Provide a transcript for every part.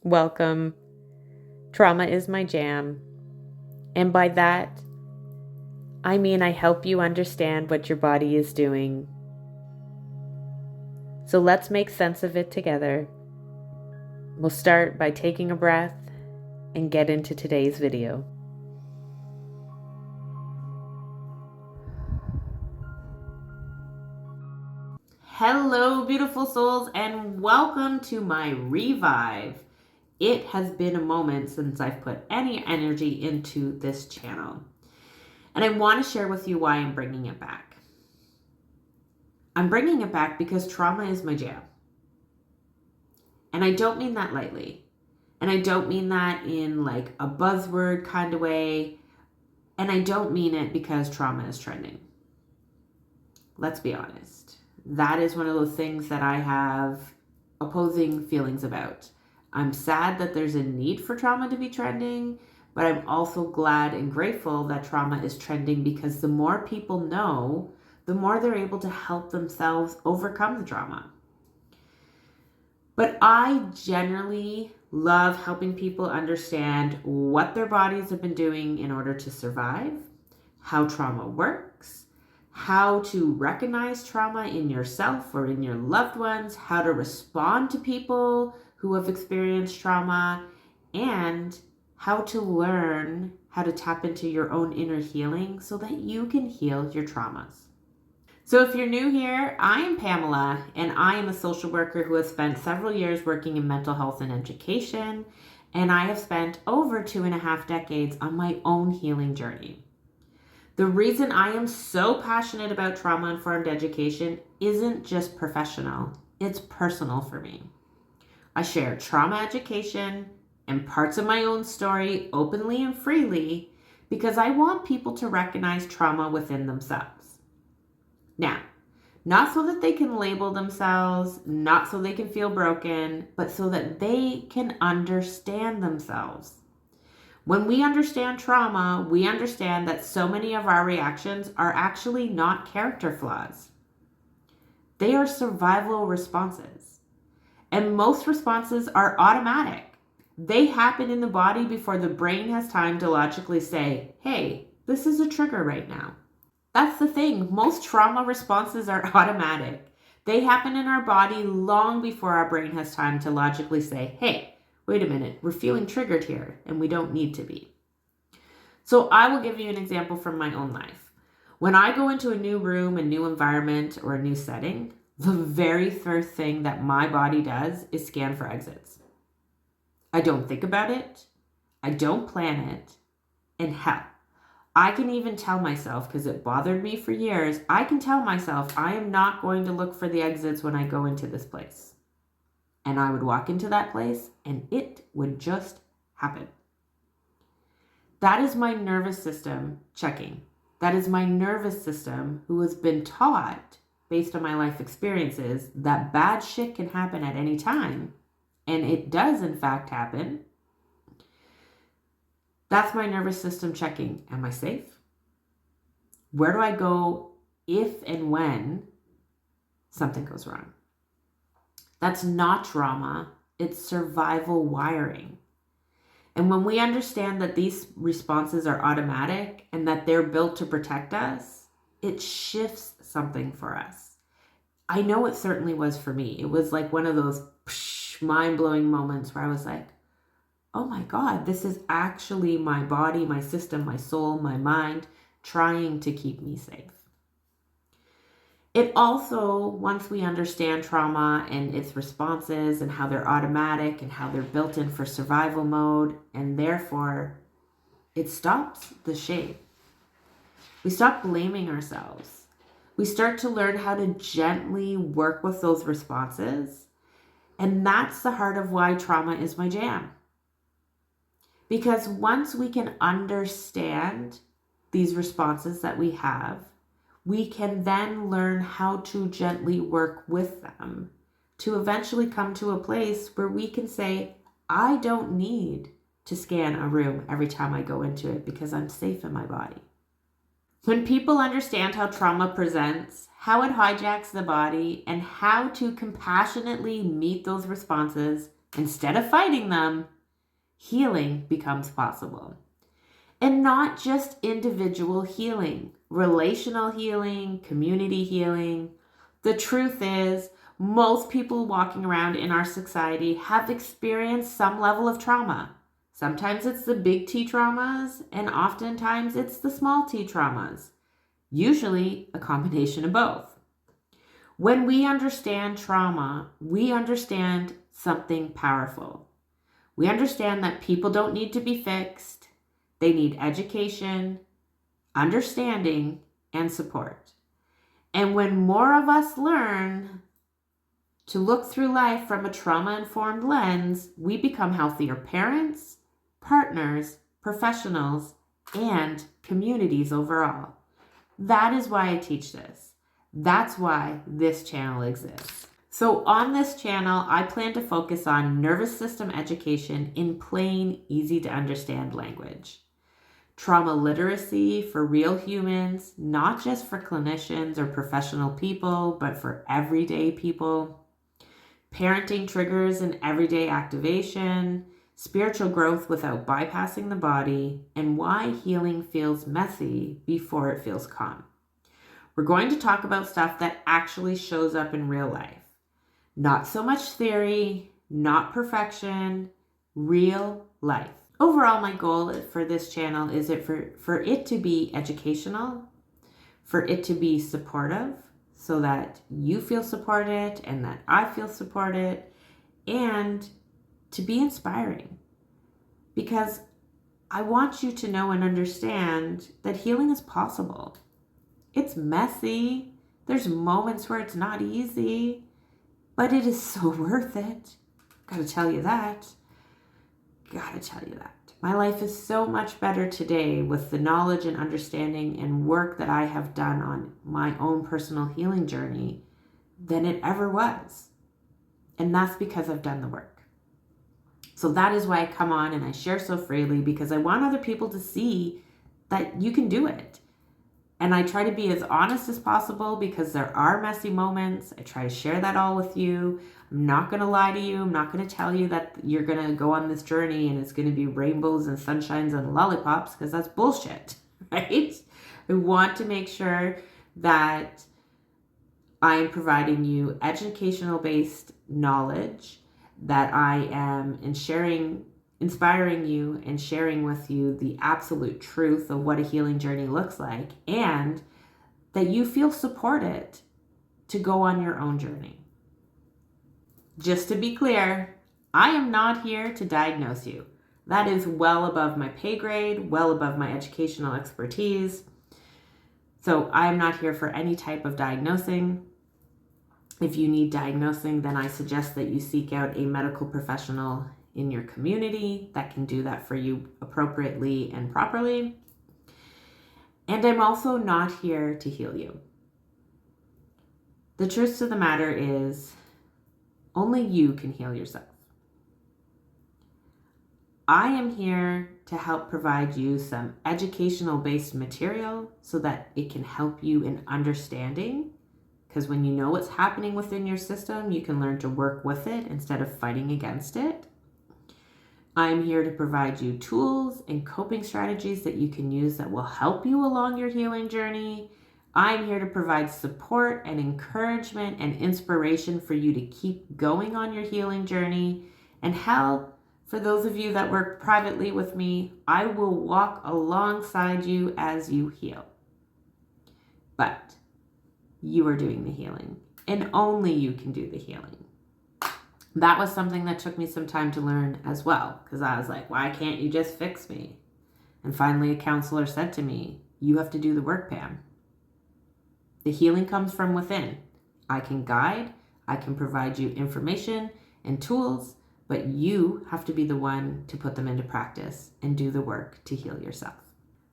Welcome. Trauma is my jam. And by that, I mean I help you understand what your body is doing. So let's make sense of it together. We'll start by taking a breath and get into today's video. Hello, beautiful souls, and welcome to my revive. It has been a moment since I've put any energy into this channel, and I want to share with you why I'm bringing it back. I'm bringing it back because trauma is my jam. And I don't mean that lightly. And I don't mean that in like a buzzword kind of way. And I don't mean it because trauma is trending. Let's be honest. That is one of those things that I have opposing feelings about. I'm sad that there's a need for trauma to be trending, but I'm also glad and grateful that trauma is trending because the more people know, the more they're able to help themselves overcome the trauma. But I generally love helping people understand what their bodies have been doing in order to survive, how trauma works, how to recognize trauma in yourself or in your loved ones, how to respond to people who have experienced trauma, and how to learn how to tap into your own inner healing so that you can heal your traumas. So if you're new here, I am Pamela, and I am a social worker who has spent several years working in mental health and education, and I have spent over 2.5 decades on my own healing journey. The reason I am so passionate about trauma-informed education isn't just professional, it's personal for me. I share trauma education and parts of my own story openly and freely because I want people to recognize trauma within themselves. Now, not so that they can label themselves, not so they can feel broken, but so that they can understand themselves. When we understand trauma, we understand that so many of our reactions are actually not character flaws. They are survival responses. And most responses are automatic. They happen in the body before the brain has time to logically say, hey, this is a trigger right now. That's the thing. Most trauma responses are automatic. They happen in our body long before our brain has time to logically say, hey, wait a minute, we're feeling triggered here, and we don't need to be. So I will give you an example from my own life. When I go into a new room, a new environment, or a new setting, the very first thing that my body does is scan for exits. I don't think about it. I don't plan it. And hell, I can even tell myself, because it bothered me for years, I can tell myself I am not going to look for the exits when I go into this place. And I would walk into that place and it would just happen. That is my nervous system checking. That is my nervous system who has been taught, based on my life experiences, that bad shit can happen at any time. And it does in fact happen. That's my nervous system checking. Am I safe? Where do I go if and when something goes wrong? That's not trauma. It's survival wiring. And when we understand that these responses are automatic and that they're built to protect us, it shifts something for us. I know it certainly was for me. It was like one of those mind-blowing moments where I was like, oh my God, this is actually my body, my system, my soul, my mind trying to keep me safe. It also, once we understand trauma and its responses and how they're automatic and how they're built in for survival mode, and therefore it stops the shame. We stop blaming ourselves. We start to learn how to gently work with those responses. And that's the heart of why trauma is my jam. Because once we can understand these responses that we have, we can then learn how to gently work with them to eventually come to a place where we can say, I don't need to scan a room every time I go into it because I'm safe in my body. When people understand how trauma presents, how it hijacks the body, and how to compassionately meet those responses, Instead of fighting them, healing becomes possible. And not just individual healing, relational healing, community healing. The truth is, most people walking around in our society have experienced some level of trauma. Sometimes it's the big T traumas, and oftentimes it's the small t traumas. Usually a combination of both. When we understand trauma, we understand something powerful. We understand that people don't need to be fixed. They need education, understanding, and support. And when more of us learn to look through life from a trauma-informed lens, we become healthier parents, partners, professionals, and communities overall. That is why I teach this. That's why this channel exists. So on this channel, I plan to focus on nervous system education in plain, easy to understand language. Trauma literacy for real humans, not just for clinicians or professional people, but for everyday people. Parenting triggers and everyday activation, spiritual growth without bypassing the body, and why healing feels messy before it feels calm. We're going to talk about stuff that actually shows up in real life. Not so much theory, not perfection, real life. Overall, my goal for this channel is for it to be educational, for it to be supportive, so that you feel supported and that I feel supported, and to be inspiring. Because I want you to know and understand that healing is possible. It's messy. There's moments where it's not easy, but it is so worth it. Gotta tell you that. My life is so much better today with the knowledge and understanding and work that I have done on my own personal healing journey than it ever was. And that's because I've done the work. So that is why I come on and I share so freely, because I want other people to see that you can do it. And I try to be as honest as possible because there are messy moments. I try to share that all with you. I'm not going to lie to you. I'm not going to tell you that you're going to go on this journey and it's going to be rainbows and sunshines and lollipops, because that's bullshit, right? I want to make sure that I am providing you educational-based knowledge, that I am inspiring you and sharing with you the absolute truth of what a healing journey looks like, and that you feel supported to go on your own journey. Just to be clear, I am not here to diagnose you. That is well above my pay grade, well above my educational expertise. So I am not here for any type of diagnosing. If you need diagnosing, then I suggest that you seek out a medical professional in your community that can do that for you appropriately and properly. And I'm also not here to heal you. The truth of the matter is, only you can heal yourself. I am here to help provide you some educational-based material so that it can help you in understanding. Because when you know what's happening within your system, you can learn to work with it instead of fighting against it. I'm here to provide you tools and coping strategies that you can use that will help you along your healing journey. I'm here to provide support and encouragement and inspiration for you to keep going on your healing journey. And hell, for those of you that work privately with me, I will walk alongside you as you heal. But you are doing the healing, and only you can do the healing. That was something that took me some time to learn as well, because I was like, why can't you just fix me? And finally, a counselor said to me, you have to do the work, Pam. The healing comes from within. I can guide, I can provide you information and tools, but you have to be the one to put them into practice and do the work to heal yourself.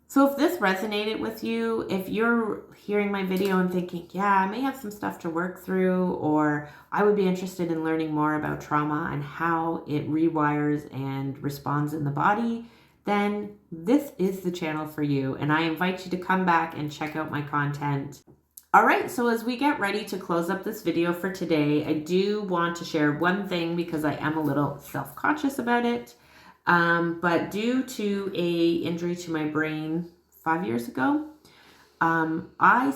So if this resonated with you, if you're hearing my video and thinking, yeah, I may have some stuff to work through, or I would be interested in learning more about trauma and how it rewires and responds in the body, then this is the channel for you. And I invite you to come back and check out my content. All right, so as we get ready to close up this video for today, I do want to share one thing because I am a little self-conscious about it. But due to a injury to my brain 5 years ago, I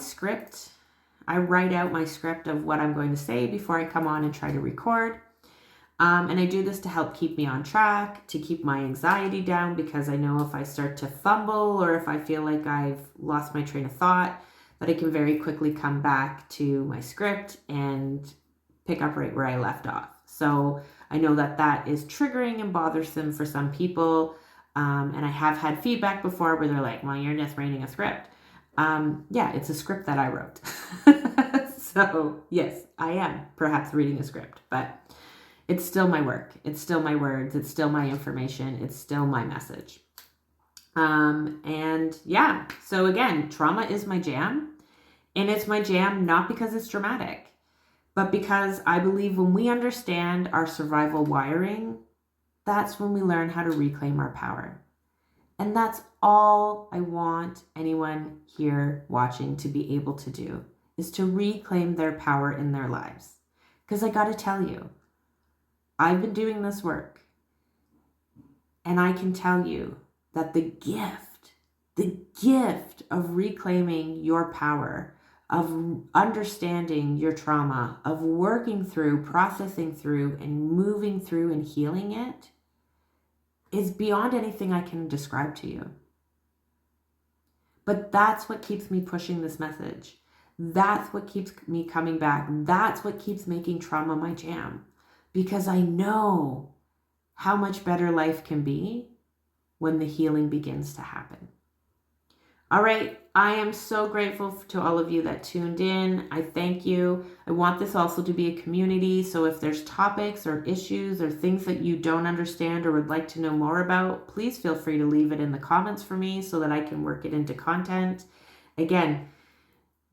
write out my script of what I'm going to say before I come on and try to record. And I do this to help keep me on track, to keep my anxiety down, because I know if I start to fumble or if I feel like I've lost my train of thought, that I can very quickly come back to my script and pick up right where I left off. So I know that that is triggering and bothersome for some people. And I have had feedback before where they're like, well, you're just reading a script. Yeah, it's a script that I wrote. So yes, I am perhaps reading a script, but it's still my work. It's still my words. It's still my information. It's still my message. And yeah, so again, trauma is my jam. And it's my jam not because it's dramatic, but because I believe when we understand our survival wiring, that's when we learn how to reclaim our power. And that's all I want anyone here watching to be able to do, is to reclaim their power in their lives. Because I got to tell you, I've been doing this work, and I can tell you that the gift of reclaiming your power, of understanding your trauma, of working through, processing through, and moving through and healing it is beyond anything I can describe to you. But that's what keeps me pushing this message. That's what keeps me coming back. That's what keeps making trauma my jam. Because I know how much better life can be when the healing begins to happen. All right, I am so grateful to all of you that tuned in. I thank you. I want this also to be a community, so if there's topics or issues or things that you don't understand or would like to know more about, please feel free to leave it in the comments for me so that I can work it into content. Again,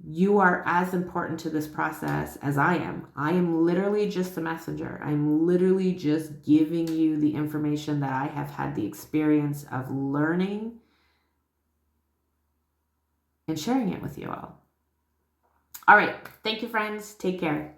you are as important to this process as I am. I am literally just the messenger. I'm literally just giving you the information that I have had the experience of learning and sharing it with you all. All right. Thank you, friends. Take care.